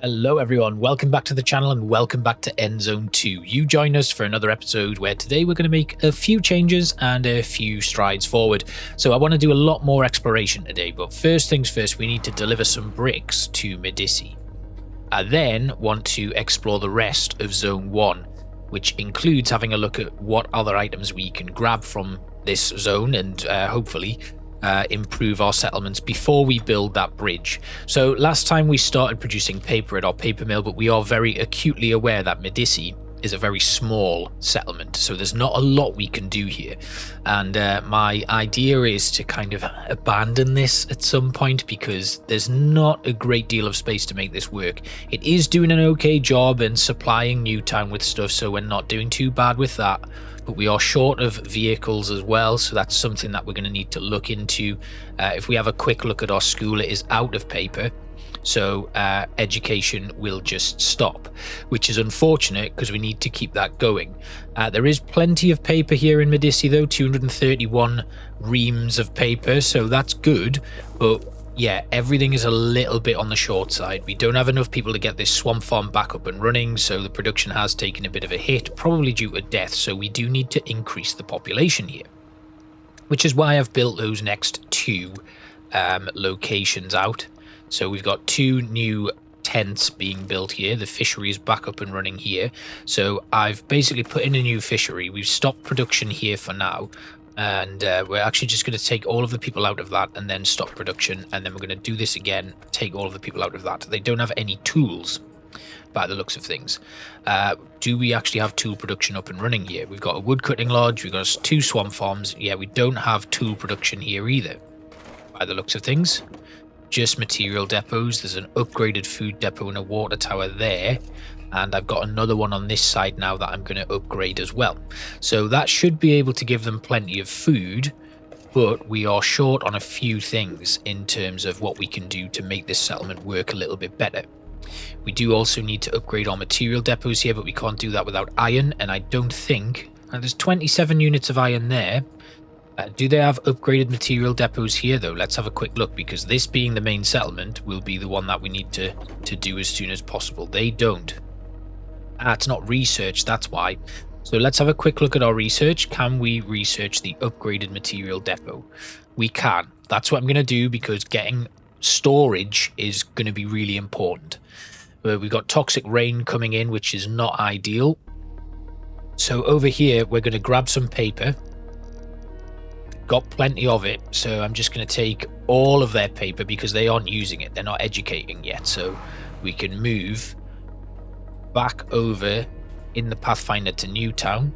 Hello everyone, welcome back to the channel and welcome back to Endzone 2. You join us for another episode where today we're going to make a few changes and a few strides forward. So I want to do a lot more exploration today, but first things first, we need to deliver some bricks to Medici. I then want to explore the rest of Zone 1, which includes having a look at what other items we can grab from this zone and hopefully improve our settlements before we build that bridge. So last time we started producing paper at our paper mill, but we are very acutely aware that Medici is a very small settlement, so there's not a lot we can do here. And my idea is to kind of abandon this at some point because there's not a great deal of space to make this work. It is doing an okay job and supplying Newtown with stuff, so we're not doing too bad with that. But we are short of vehicles as well, so that's something that we're going to need to look into. If we have a quick look at our school, it is out of paper, so education will just stop, which is unfortunate because we need to keep that going. There is plenty of paper here in Medici though, 231 reams of paper, so that's good, but yeah, everything is a little bit on the short side. We don't have enough people to get this swamp farm back up and running, so the production has taken a bit of a hit, probably due to death, so we do need to increase the population here. Which is why I've built those next two locations out. So we've got two new tents being built here. The fishery is back up and running here. So I've basically put in a new fishery. We've stopped production here for now. And we're actually just going to take all of the people out of that and then stop production, and then we're going to do this again, take all of the people out of that. They don't have any tools by the looks of things. Do we actually have tool production up and running here? We've got a wood cutting lodge, we've got two swamp farms. Yeah, we don't have tool production here either by the looks of things. Just material depots. There's an upgraded food depot and a water tower there. And I've got another one on this side now that I'm going to upgrade as well. So that should be able to give them plenty of food, but we are short on a few things in terms of what we can do to make this settlement work a little bit better. We do also need to upgrade our material depots here, but we can't do that without iron, and I don't think... there's 27 units of iron there. Do they have upgraded material depots here though? Let's have a quick look, because this being the main settlement will be the one that we need to do as soon as possible. They don't. It's not research, that's why. So let's have a quick look at our research. Can we research the upgraded material depot? We can. That's what I'm going to do, because getting storage is going to be really important. We've got toxic rain coming in, which is not ideal. So over here, we're going to grab some paper. Got plenty of it, so I'm just going to take all of their paper because they aren't using it. They're not educating yet, so we can move back over in the Pathfinder to Newtown,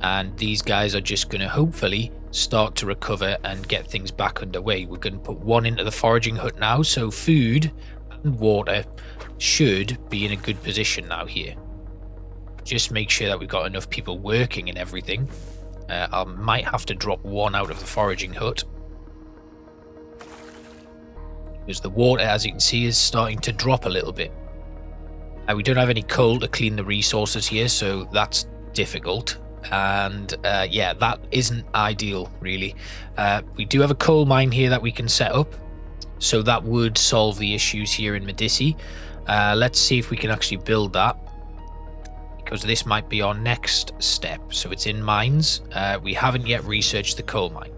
and these guys are just going to hopefully start to recover and get things back underway. We're going to put one into the foraging hut now, so food and water should be in a good position now here. Just make sure that we've got enough people working and everything. I might have to drop one out of the foraging hut, because the water, as you can see, is starting to drop a little bit. We don't have any coal to clean the resources here, so that's difficult. And yeah, that isn't ideal, really. We do have a coal mine here that we can set up, so that would solve the issues here in Medici. Let's see if we can actually build that, because this might be our next step. So it's in mines. We haven't yet researched the coal mine.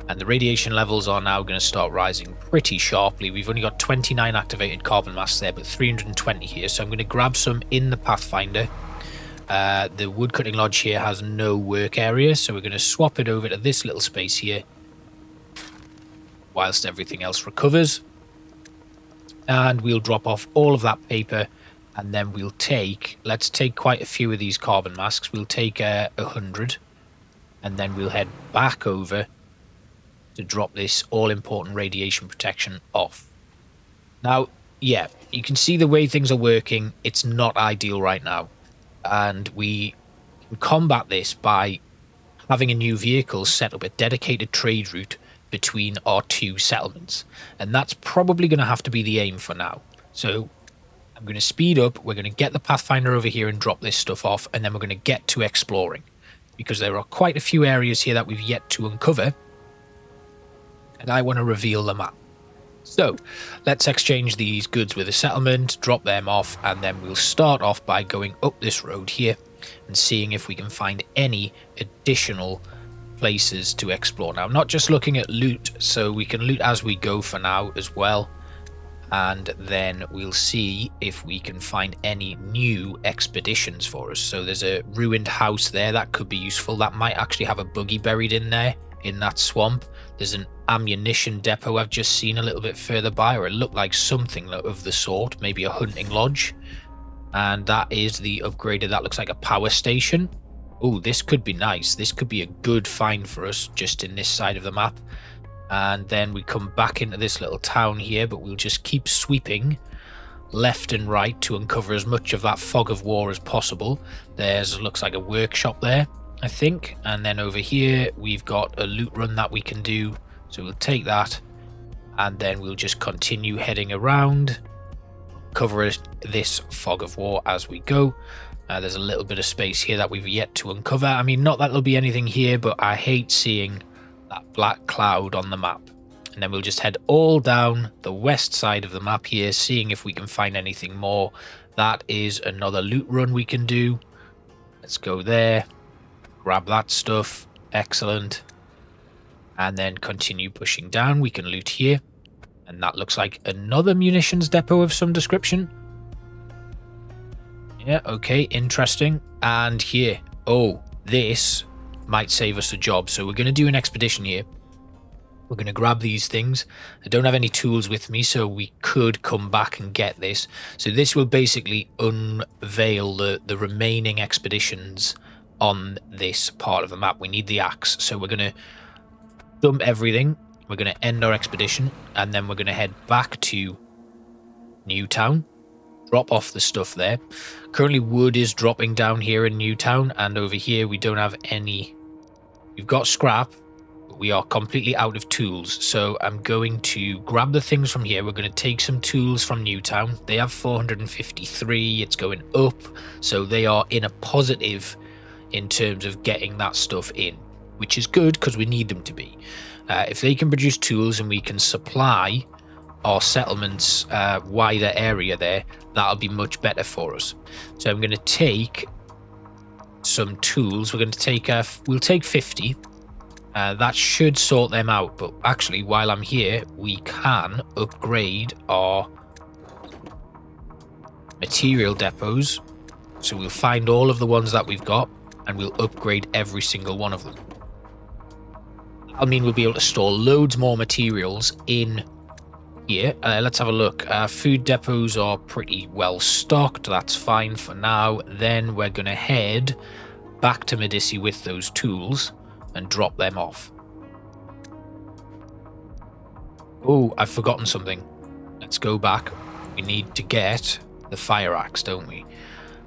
And the radiation levels are now going to start rising pretty sharply. We've only got 29 activated carbon masks there, but 320 here. So I'm going to grab some in the Pathfinder. The wood cutting lodge here has no work area, so we're going to swap it over to this little space here whilst everything else recovers. And we'll drop off all of that paper, and then we'll take... let's take quite a few of these carbon masks. We'll take 100, and then we'll head back over to drop this all-important radiation protection off. Now, yeah, you can see the way things are working. It's not ideal right now, and we can combat this by having a new vehicle set up a dedicated trade route between our two settlements, and that's probably going to have to be the aim for now. So I'm going to speed up. We're going to get the Pathfinder over here and drop this stuff off, and then we're going to get to exploring, because there are quite a few areas here that we've yet to uncover, and I want to reveal the map. So let's exchange these goods with a settlement, drop them off, and then we'll start off by going up this road here and seeing if we can find any additional places to explore. Now, I'm not just looking at loot, so we can loot as we go for now as well, and then we'll see if we can find any new expeditions for us. So there's a ruined house there that could be useful. That might actually have a buggy buried in there in that swamp. There's an ammunition depot I've just seen a little bit further by, or it looked like something of the sort, maybe a hunting lodge. And that is the upgraded, that looks like a power station. Oh, this could be nice. This could be a good find for us just in this side of the map. And then we come back into this little town here, but we'll just keep sweeping left and right to uncover as much of that fog of war as possible. There's, looks like a workshop there, I think. And then over here, we've got a loot run that we can do. So we'll take that, and then we'll just continue heading around, cover this fog of war as we go. There's a little bit of space here that we've yet to uncover. I mean, not that there'll be anything here, but I hate seeing that black cloud on the map. And then we'll just head all down the west side of the map here, seeing if we can find anything more. That is another loot run we can do. Let's go there, grab that stuff. Excellent. And then continue pushing down. We can loot here. And that looks like another munitions depot of some description. Yeah, okay, interesting. And here, oh, this might save us a job. So we're going to do an expedition here. We're going to grab these things. I don't have any tools with me, so we could come back and get this. So this will basically unveil the remaining expeditions on this part of the map. We need the axe. So we're going to dump everything. We're going to end our expedition, and then we're going to head back to Newtown. Drop off the stuff there. Currently wood is dropping down here in Newtown, and over here we don't have any. We've got scrap, but we are completely out of tools. So I'm going to grab the things from here. We're going to take some tools from Newtown. They have 453. It's going up, so they are in a positive in terms of getting that stuff in, which is good because we need them to be. If they can produce tools and we can supply our settlements wider area there, that'll be much better for us. So I'm going to take some tools. We're going to take we'll take 50. That should sort them out, but actually while I'm here we can upgrade our material depots. So we'll find all of the ones that we've got and we'll upgrade every single one of them. I mean, we'll be able to store loads more materials in here. Let's have a look. Food depots are pretty well stocked. That's fine for now. Then we're going to head back to Medici with those tools and drop them off. Oh, I've forgotten something. Let's go back. We need to get the fire axe, don't we?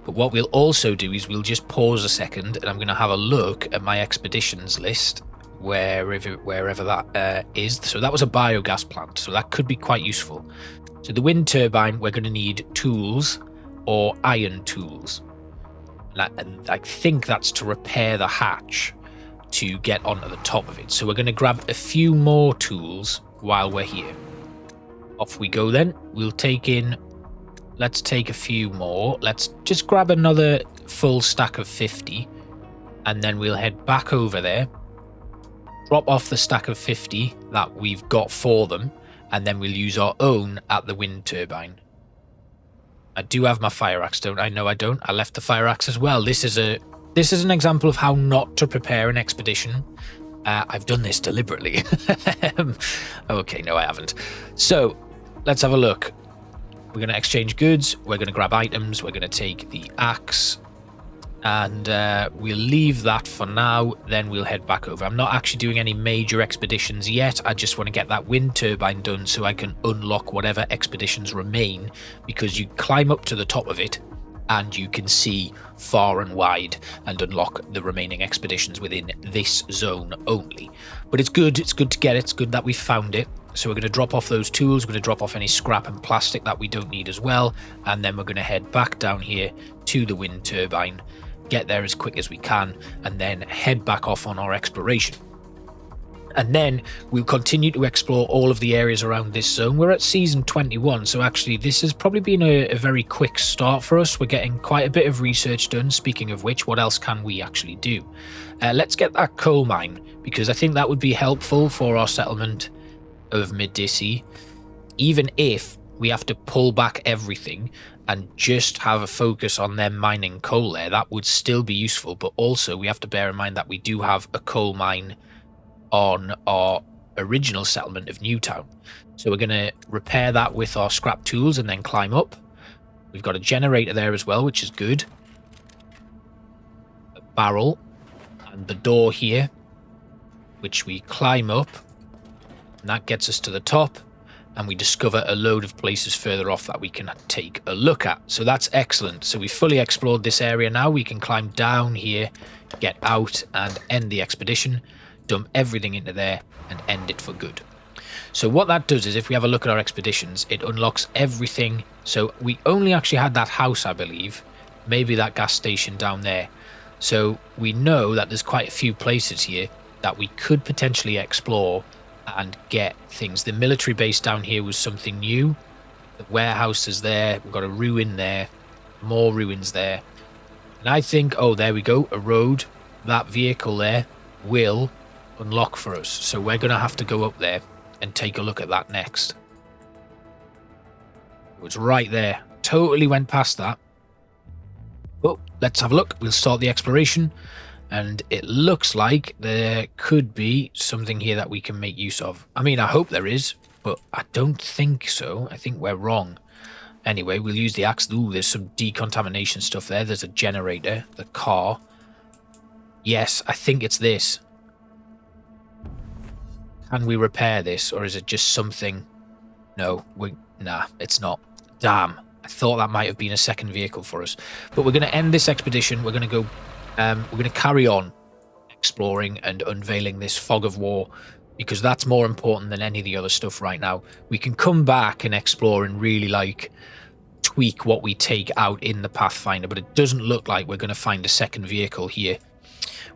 But what we'll also do is we'll just pause a second, and I'm going to have a look at my expeditions list, wherever that is. So that was a biogas plant, so that could be quite useful. So the wind turbine, we're going to need tools or iron tools. And I think that's to repair the hatch to get onto the top of it. So we're going to grab a few more tools while we're here. Off we go then. We'll take in, let's take a few more. Let's just grab another full stack of 50, and then we'll head back over there, drop off the stack of 50 that we've got for them, and then we'll use our own at the wind turbine. I do have my fire axe, don't I? No, I don't. I left the fire axe as well. This is an example of how not to prepare an expedition. I've done this deliberately. Okay, no, I haven't. So let's have a look. We're going to exchange goods. We're going to grab items. We're going to take the axe. And we'll leave that for now, then we'll head back over. I'm not actually doing any major expeditions yet. I just want to get that wind turbine done so I can unlock whatever expeditions remain, because you climb up to the top of it and you can see far and wide and unlock the remaining expeditions within this zone only. But it's good to get it. It's good that we found it. So we're going to drop off those tools. We're going to drop off any scrap and plastic that we don't need as well, and then we're going to head back down here to the wind turbine, get there as quick as we can, and then head back off on our exploration. And then we'll continue to explore all of the areas around this zone. We're at season 21, so actually this has probably been a very quick start for us. We're getting quite a bit of research done. Speaking of which, what else can we actually do? Let's get that coal mine, because I think that would be helpful for our settlement of Medici. Even if we have to pull back everything and just have a focus on them mining coal there, that would still be useful. But also we have to bear in mind that we do have a coal mine on our original settlement of Newtown. So we're going to repair that with our scrap tools and then climb up. We've got a generator there as well, which is good. A barrel and the door here, which we climb up, and that gets us to the top, and we discover a load of places further off that we can take a look at. So that's excellent. So we've fully explored this area now. We can climb down here, get out and end the expedition, dump everything into there and end it for good. So what that does is, if we have a look at our expeditions, it unlocks everything. So we only actually had that house, I believe, maybe that gas station down there. So we know that there's quite a few places here that we could potentially explore and get things. The military base down here was something new. The warehouse is there. We've got a ruin there, more ruins there. And I think, oh, there we go, a road. That vehicle there will unlock for us, so we're going to have to go up there and take a look at that next. It was right there, totally went past that. Oh, let's have a look. We'll start the exploration, and it looks like there could be something here that we can make use of. I mean, I hope there is, but I don't think so. I think we're wrong. Anyway, we'll use the axe. Ooh, there's some decontamination stuff there. There's a generator, the car. Yes, I think it's this. Can we repair this, or is it just something? No, nah, it's not. Damn, I thought that might have been a second vehicle for us. But we're going to end this expedition. We're going to go, we're going to carry on exploring and unveiling this fog of war, because that's more important than any of the other stuff right now. We can come back and explore and really like tweak what we take out in the Pathfinder, but it doesn't look like we're going to find a second vehicle here,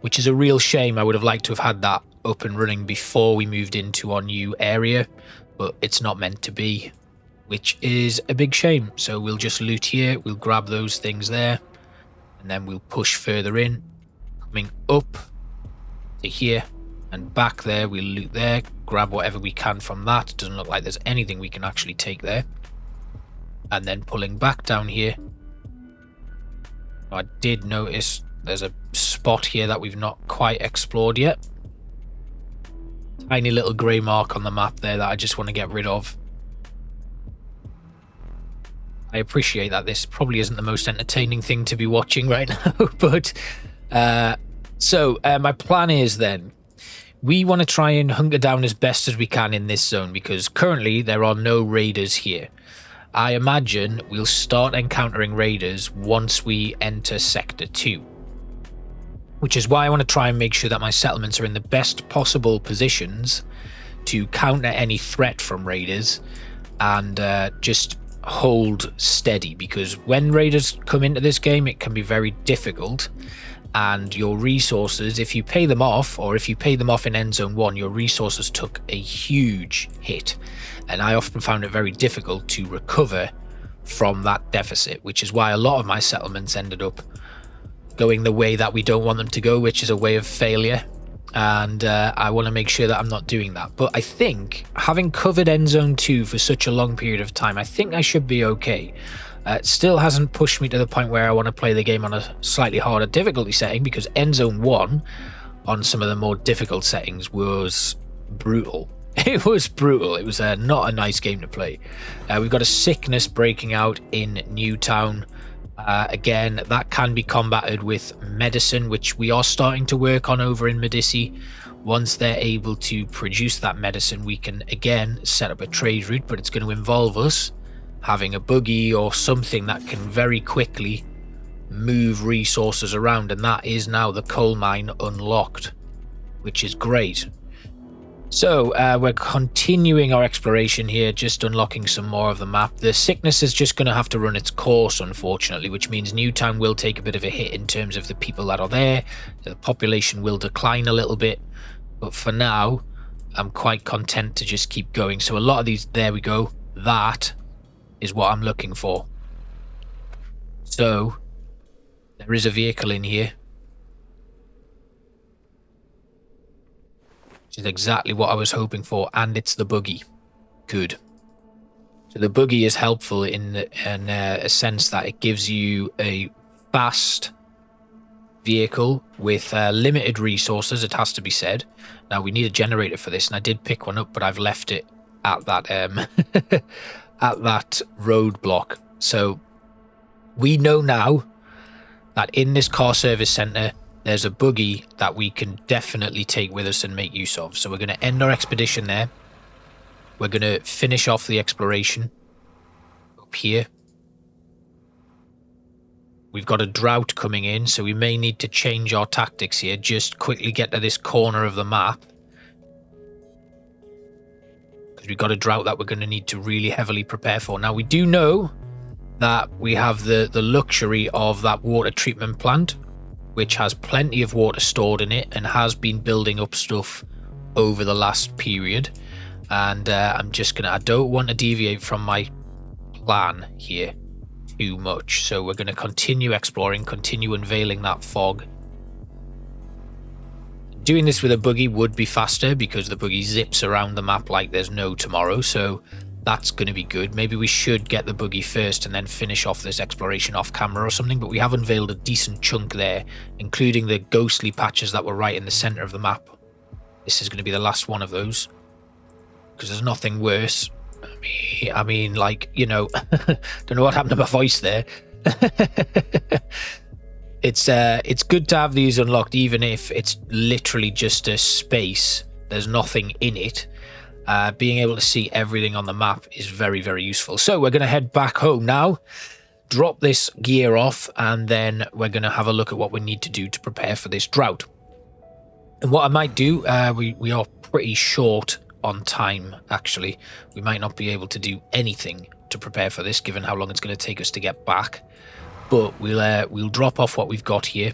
which is a real shame. I would have liked to have had that up and running before we moved into our new area, but it's not meant to be, which is a big shame. So we'll just loot here, we'll grab those things there, and then we'll push further in, coming up to here and back there. We'll loot there, grab whatever we can from that. It doesn't look like there's anything we can actually take there. And then pulling back down here, I did notice there's a spot here that we've not quite explored yet. Tiny little grey mark on the map there that I just want to get rid of. I appreciate that this probably isn't the most entertaining thing to be watching right now, but my plan is then, we want to try and hunker down as best as we can in this zone, because currently there are no raiders here. I imagine we'll start encountering raiders once we enter Sector 2. Which is why I want to try and make sure that my settlements are in the best possible positions to counter any threat from raiders, and just hold steady, because when raiders come into this game, it can be very difficult, and your resources, if you pay them off, or if you pay them off in Endzone 1, your resources took a huge hit, and I often found it very difficult to recover from that deficit, which is why a lot of my settlements ended up going the way that we don't want them to go, which is a way of failure. And I want to make sure that I'm not doing that. But I think, having covered Endzone 2 for such a long period of time, I think I should be okay. It still hasn't pushed me to the point where I want to play the game on a slightly harder difficulty setting, because Endzone 1, on some of the more difficult settings, was brutal. It was brutal. It was not a nice game to play. We've got a sickness breaking out in Newtown. Again, that can be combated with medicine, which we are starting to work on over in Medici. Once they're able to produce that medicine, we can again set up a trade route, but it's going to involve us having a buggy or something that can very quickly move resources around, and that is now the coal mine unlocked, which is great. So we're continuing our exploration here, just unlocking some more of the map. The sickness is just going to have to run its course, unfortunately, which means Newtown will take a bit of a hit in terms of the people that are there. The population will decline a little bit, but for now, I'm quite content to just keep going. So a lot of these, there we go. That is what I'm looking for. So there is a vehicle in here, which is exactly what I was hoping for, and it's the buggy. Good. So the buggy is helpful in a sense that it gives you a fast vehicle with limited resources, it has to be said. Now we need a generator for this, and I did pick one up, but I've left it at that at that roadblock. So we know now that in this car service center there's a buggy that we can definitely take with us and make use of. So we're going to end our expedition there. We're going to finish off the exploration up here. We've got a drought coming in, so we may need to change our tactics here. Just quickly get to this corner of the map, because we've got a drought that we're going to need to really heavily prepare for. Now, we do know that we have the luxury of that water treatment plant, which has plenty of water stored in it and has been building up stuff over the last period. And I don't want to deviate from my plan here too much, so we're going to continue exploring, continue unveiling that fog. Doing this with a buggy would be faster because the buggy zips around the map like there's no tomorrow, so that's going to be good. Maybe we should get the buggy first and then finish off this exploration off camera or something, but we have unveiled a decent chunk there, including the ghostly patches that were right in the center of the map. This is going to be the last one of those, because there's nothing worse. I mean, like, you know, don't know what happened to my voice there. It's good to have these unlocked, even if it's literally just a space. There's nothing in it. Being able to see everything on the map is very, very useful. So we're going to head back home now, drop this gear off, and then we're going to have a look at what we need to do to prepare for this drought. And what I might do, we are pretty short on time, actually. We might not be able to do anything to prepare for this, given how long it's going to take us to get back. But we'll drop off what we've got here.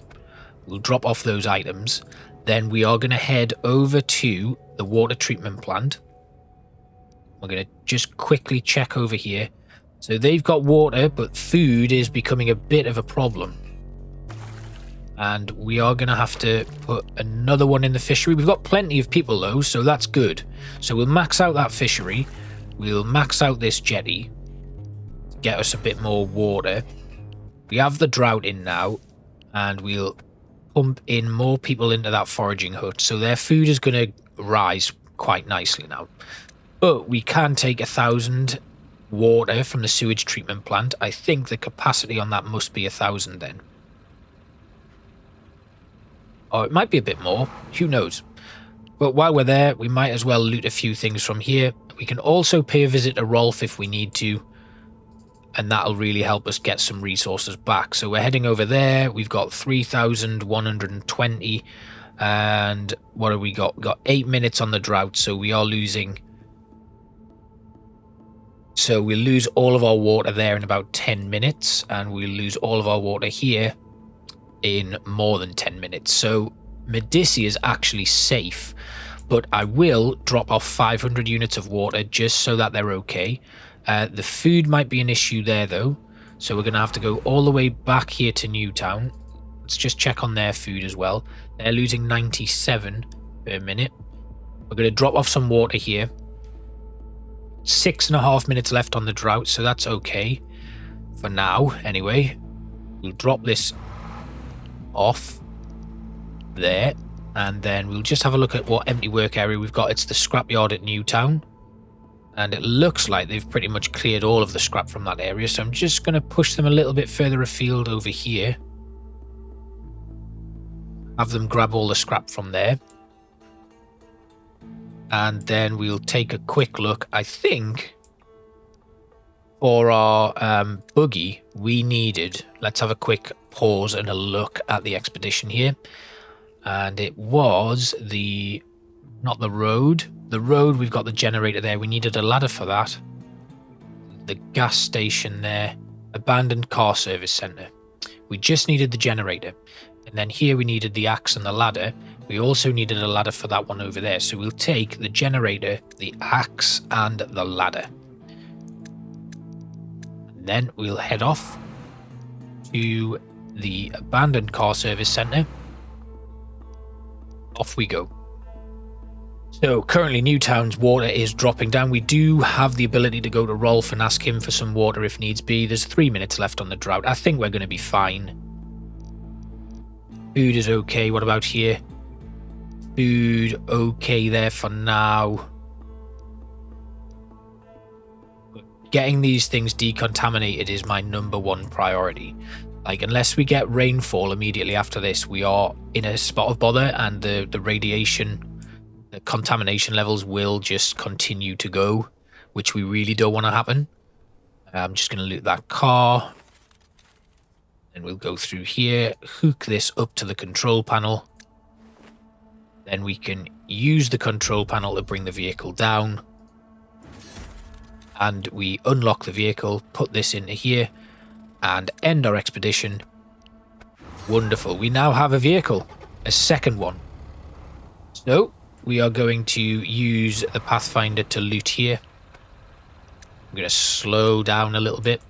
We'll drop off those items. Then we are going to head over to the water treatment plant. We're going to just quickly check over here. So they've got water, but food is becoming a bit of a problem. And we are going to have to put another one in the fishery. We've got plenty of people, though, so that's good. So we'll max out that fishery. We'll max out this jetty to get us a bit more water. We have the drought in now, and we'll pump in more people into that foraging hut. So their food is going to rise quite nicely now. But we can take 1,000 water from the sewage treatment plant. I think the capacity on that must be 1,000 then. Or it might be a bit more, who knows. But while we're there, we might as well loot a few things from here. We can also pay a visit to Rolf if we need to, and that'll really help us get some resources back. So we're heading over there. We've got 3,120, and what have we got? We've got 8 minutes on the drought, so we are losing. So we'll lose all of our water there in about 10 minutes, and we'll lose all of our water here in more than 10 minutes. So Medici is actually safe, but I will drop off 500 units of water just so that they're okay. The food might be an issue there though, so we're gonna have to go all the way back here to Newtown. Let's just check on their food as well. They're losing 97 per minute. We're gonna drop off some water here. 6.5 minutes left on the drought, so that's okay for now anyway. We'll drop this off there, and then we'll just have a look at what empty work area we've got. It's the scrapyard at Newtown, and it looks like they've pretty much cleared all of the scrap from that area, so I'm just going to push them a little bit further afield over here, have them grab all the scrap from there, and then we'll take a quick look. I think for our buggy we needed, let's have a quick pause and a look at the expedition here, and it was not the road. We've got the generator there. We needed a ladder for that. The gas station there, abandoned car service center. We just needed the generator, and then here we needed the axe and the ladder, We also needed a ladder for that one over there. So we'll take the generator, the axe, and the ladder. And then we'll head off to the abandoned car service center. Off we go. So currently Newtown's water is dropping down. We do have the ability to go to Rolf and ask him for some water if needs be. There's 3 minutes left on the drought. I think we're going to be fine. Food is okay. What about here? Food okay there for now. Getting these things decontaminated is my #1 priority. Like, unless we get rainfall immediately after this, we are in a spot of bother, and the radiation, the contamination levels will just continue to go, which we really don't want to happen. I'm just going to loot that car. Then we'll go through here, hook this up to the control panel. Then we can use the control panel to bring the vehicle down. And we unlock the vehicle, put this into here, and end our expedition. Wonderful. We now have a vehicle, a second one. So we are going to use the Pathfinder to loot here. I'm going to slow down a little bit.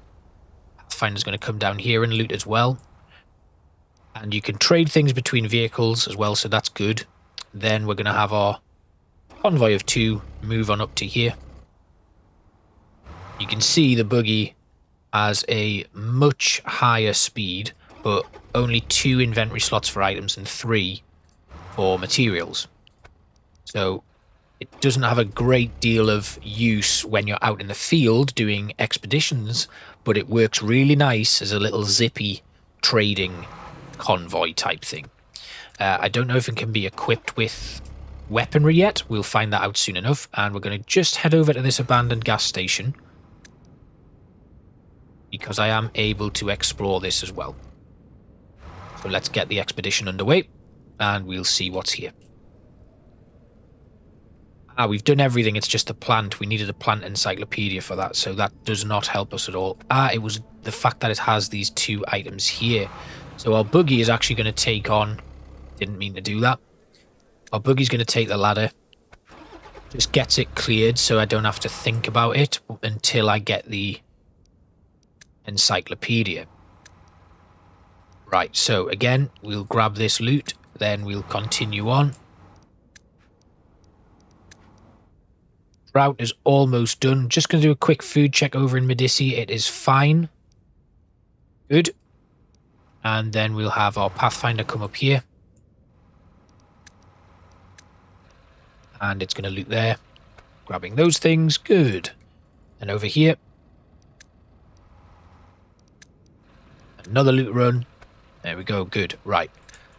Pathfinder's going to come down here and loot as well. And you can trade things between vehicles as well, so that's good. Then we're going to have our convoy of 2 move on up to here. You can see the buggy has a much higher speed, but only 2 inventory slots for items and 3 for materials. So it doesn't have a great deal of use when you're out in the field doing expeditions, but it works really nice as a little zippy trading convoy type thing. I don't know if it can be equipped with weaponry yet. We'll find that out soon enough. And we're going to just head over to this abandoned gas station, because I am able to explore this as well. So let's get the expedition underway, and we'll see what's here. We've done everything, it's just a plant. We needed a plant encyclopedia for that, so that does not help us at all. It was the fact that it has these 2 items here. So our buggy is actually going to take on... Didn't mean to do that. Our buggy's going to take the ladder. Just gets it cleared so I don't have to think about it until I get the encyclopedia. Right, so again, we'll grab this loot, then we'll continue on. Drought is almost done. Just going to do a quick food check over in Medici. It is fine. Good. And then we'll have our Pathfinder come up here. And it's going to loot there. Grabbing those things. Good. And over here. Another loot run. There we go. Good. Right.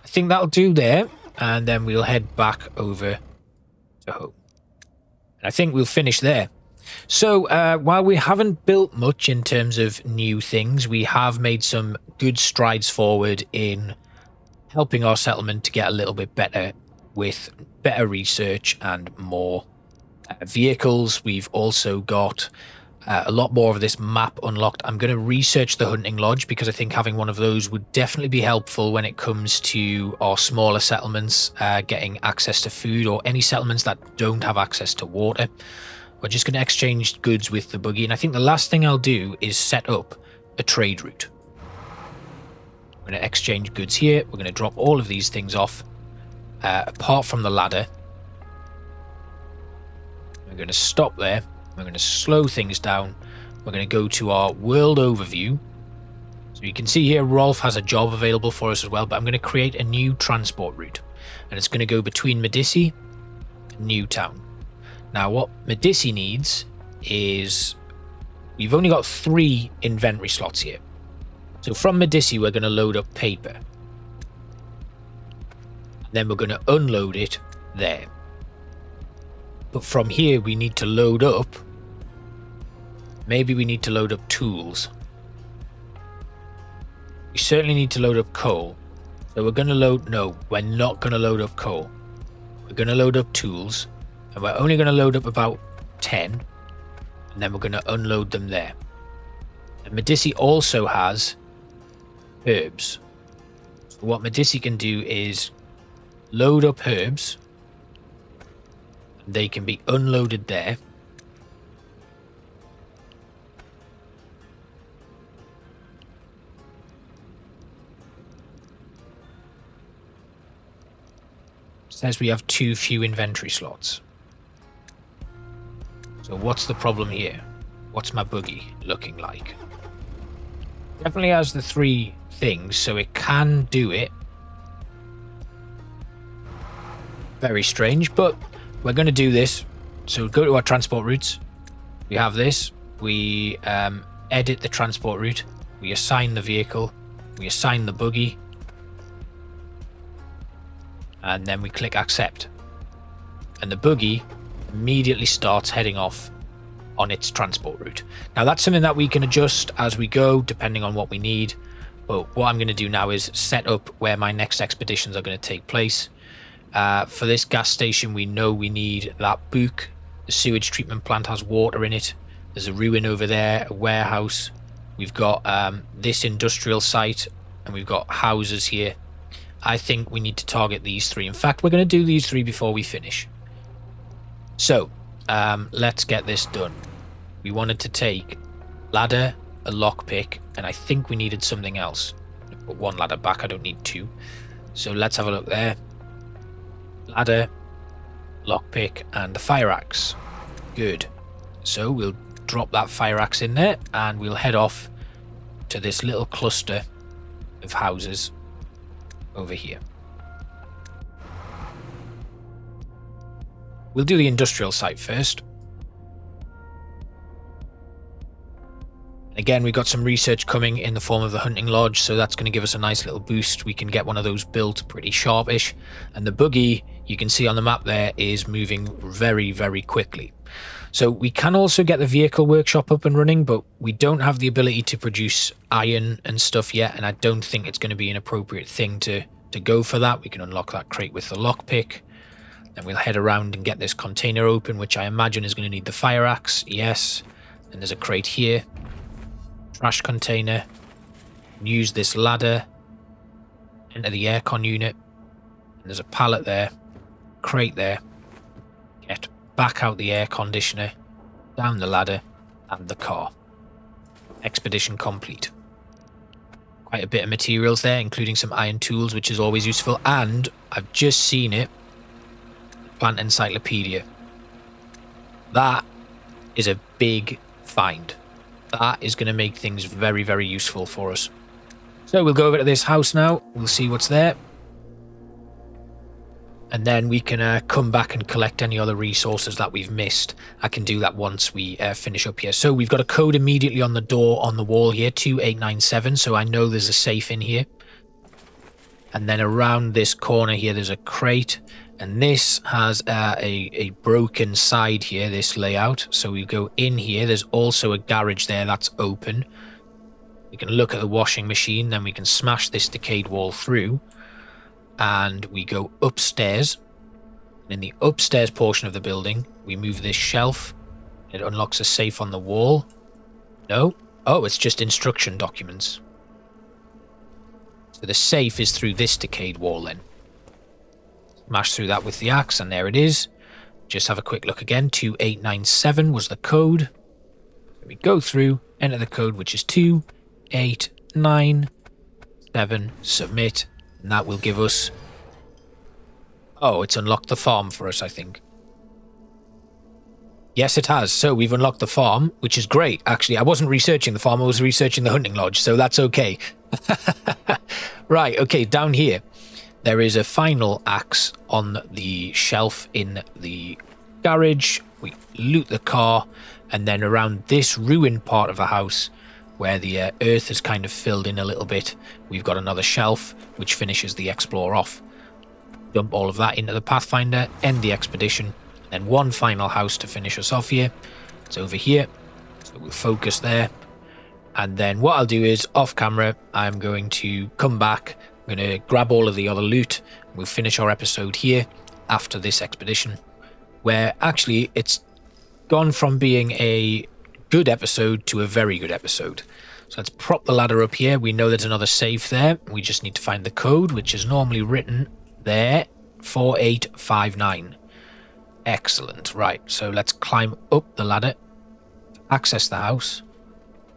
I think that'll do there. And then we'll head back over to home. And I think we'll finish there. So while we haven't built much in terms of new things, we have made some good strides forward in helping our settlement to get a little bit better with better research and more vehicles. We've also got a lot more of this map unlocked. I'm going to research the hunting lodge, because I think having one of those would definitely be helpful when it comes to our smaller settlements getting access to food, or any settlements that don't have access to water. We're just going to exchange goods with the buggy, and I think the last thing I'll do is set up a trade route. We're going to exchange goods here. We're going to drop all of these things off, apart from the ladder. We're going to stop there. We're going to slow things down. We're going to go to our world overview. So you can see here Rolf has a job available for us as well, but I'm going to create a new transport route. And it's going to go between Medici and Newtown. Now what Medici needs is... We've only got 3 inventory slots here. So from Medici we're going to load up paper. Then we're going to unload it there. But from here we need to load up... Maybe we need to load up tools. We certainly need to load up coal. So we're going to load... No, we're not going to load up coal. We're going to load up tools. And we're only going to load up about 10. And then we're going to unload them there. And Medici also has herbs. So what Medici can do is load up herbs. They can be unloaded there. Says we have too few inventory slots. So what's the problem here? What's my buggy looking like? Definitely has the 3 things, so it can do it. Very strange, but we're going to do this. So go to our transport routes. We have this. We edit the transport route. We assign the vehicle. We assign the buggy. And then we click accept. And the buggy immediately starts heading off on its transport route. Now that's something that we can adjust as we go, depending on what we need. But what I'm going to do now is set up where my next expeditions are going to take place. For this gas station, we know we need that book. The sewage treatment plant has water in it. There's a ruin over there, a warehouse. We've got this industrial site, and we've got houses here. I think we need to target these 3. In fact, we're going to do these 3 before we finish. So, let's get this done. We wanted to take ladder, a lockpick, and I think we needed something else. Put 1 ladder back, I don't need 2. So let's have a look there. Ladder, lockpick, and the fire axe. Good. So we'll drop that fire axe in there, and we'll head off to this little cluster of houses over here. We'll do the industrial site first. Again, we've got some research coming in the form of the hunting lodge, so that's going to give us a nice little boost. We can get one of those built pretty sharpish. And the buggy, you can see on the map there, is moving very, very quickly. So we can also get the vehicle workshop up and running, but we don't have the ability to produce iron and stuff yet, and I don't think it's going to be an appropriate thing to go for that. We can unlock that crate with the lockpick. Then we'll head around and get this container open, which I imagine is going to need the fire axe. Yes. And there's a crate here. Trash container. Use this ladder. Enter the aircon unit. And there's a pallet there. Crate there. Get back out the air conditioner. Down the ladder. And the car. Expedition complete. Quite a bit of materials there, including some iron tools, which is always useful. And I've just seen it. Plant encyclopedia. That is a big find. That is going to make things very, very useful for us. So we'll go over to this house now. We'll see what's there. And then we can come back and collect any other resources that we've missed. I can do that once we finish up here. So we've got a code immediately on the door on the wall here, 2897. So I know there's a safe in here. And then around this corner here, there's a crate. And this has a broken side here, this layout. So we go in here. There's also a garage there that's open. We can look at the washing machine. Then we can smash this decayed wall through. And we go upstairs. In the upstairs portion of the building, we move this shelf. It unlocks a safe on the wall. No. Oh, it's just instruction documents. So the safe is through this decayed wall then. Smash through that with the axe, and there it is. Just have a quick look again. 2897 was the code. So we go through, enter the code, which is 2897, submit, and that will give us... Oh, it's unlocked the farm for us, I think. Yes, it has. So we've unlocked the farm, which is great. Actually, I wasn't researching the farm, I was researching the hunting lodge, so that's okay. Right, okay, down here. There is a final axe on the shelf in the garage. We loot the car, and then around this ruined part of the house, where the earth is kind of filled in a little bit, we've got another shelf, which finishes the explore off. Dump all of that into the Pathfinder, end the expedition, then one final house to finish us off here. It's over here, so we'll focus there. And then what I'll do is, off camera, I'm going to come back. I'm going to grab all of the other loot. We'll finish our episode here after this expedition, where actually it's gone from being a good episode to a very good episode. So let's prop the ladder up here. We know there's another safe there. We just need to find the code, which is normally written there. 4859. Excellent. Right, so let's climb up the ladder, access the house,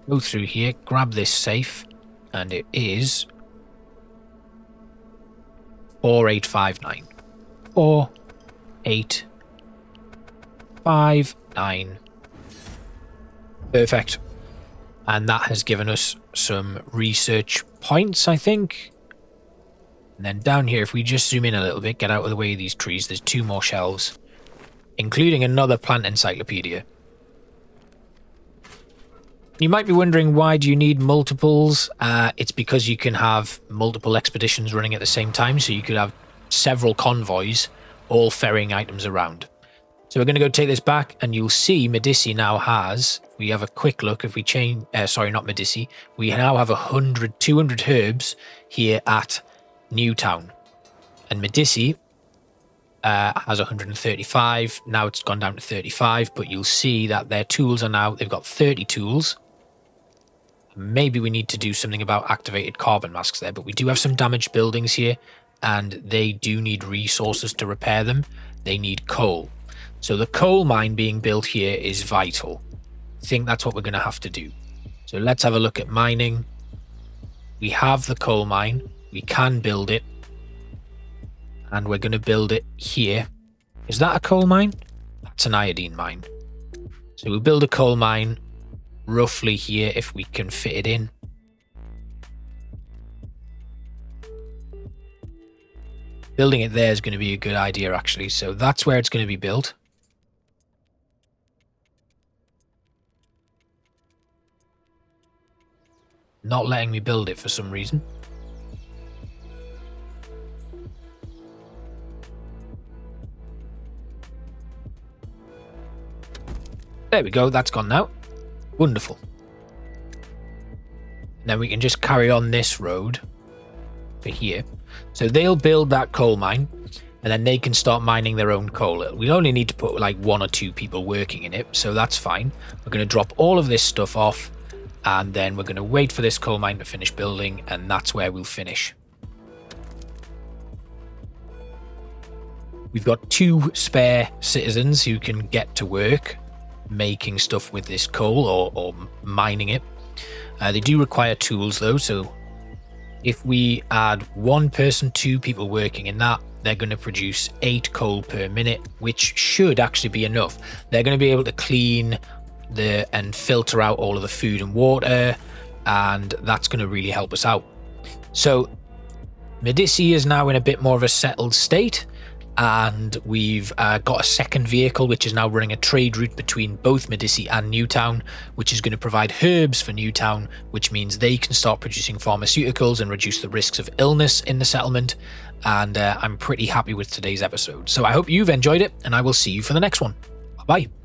go through here, grab this safe, and it is 4859. 4859. Perfect. And that has given us some research points, I think. And then down here, if we just zoom in a little bit, get out of the way of these trees, there's 2 more shelves, including another plant encyclopedia. You might be wondering, why do you need multiples? It's because you can have multiple expeditions running at the same time, so you could have several convoys all ferrying items around. So we're going to go take this back, and you'll see Medici now has, if we have a quick look, if we change, sorry, not Medici, we now have 200 herbs here at Newtown. And Medici has 135, now it's gone down to 35, but you'll see that their tools are now, they've got 30 tools. Maybe we need to do something about activated carbon masks there, but we do have some damaged buildings here, and they do need resources to repair them. They need coal. So the coal mine being built here is vital. I think that's what we're going to have to do. So let's have a look at mining. We have the coal mine. We can build it. And we're going to build it here. Is that a coal mine? That's an iodine mine. So we'll build a coal mine roughly here if we can fit it in. Building it there is going to be a good idea, actually. So that's where it's going to be built. Not letting me build it for some reason. There we go, that's gone now. Wonderful. Then we can just carry on this road for here. So they'll build that coal mine, and then they can start mining their own coal. We only need to put like 1 or 2 people working in it, so that's fine. We're going to drop all of this stuff off, and then we're going to wait for this coal mine to finish building, and that's where we'll finish. We've got 2 spare citizens who can get to work making stuff with this coal or mining it. They do require tools though, so if we add 1 person, 2 people working in that, they're going to produce 8 coal per minute, which should actually be enough. They're going to be able to clean and filter out all of the food and water, and that's going to really help us out. So Medici is now in a bit more of a settled state, and we've got a second vehicle which is now running a trade route between both Medici and Newtown, which is going to provide herbs for Newtown, which means they can start producing pharmaceuticals and reduce the risks of illness in the settlement. And I'm pretty happy with today's episode. So I hope you've enjoyed it, and I will see you for the next one. Bye bye.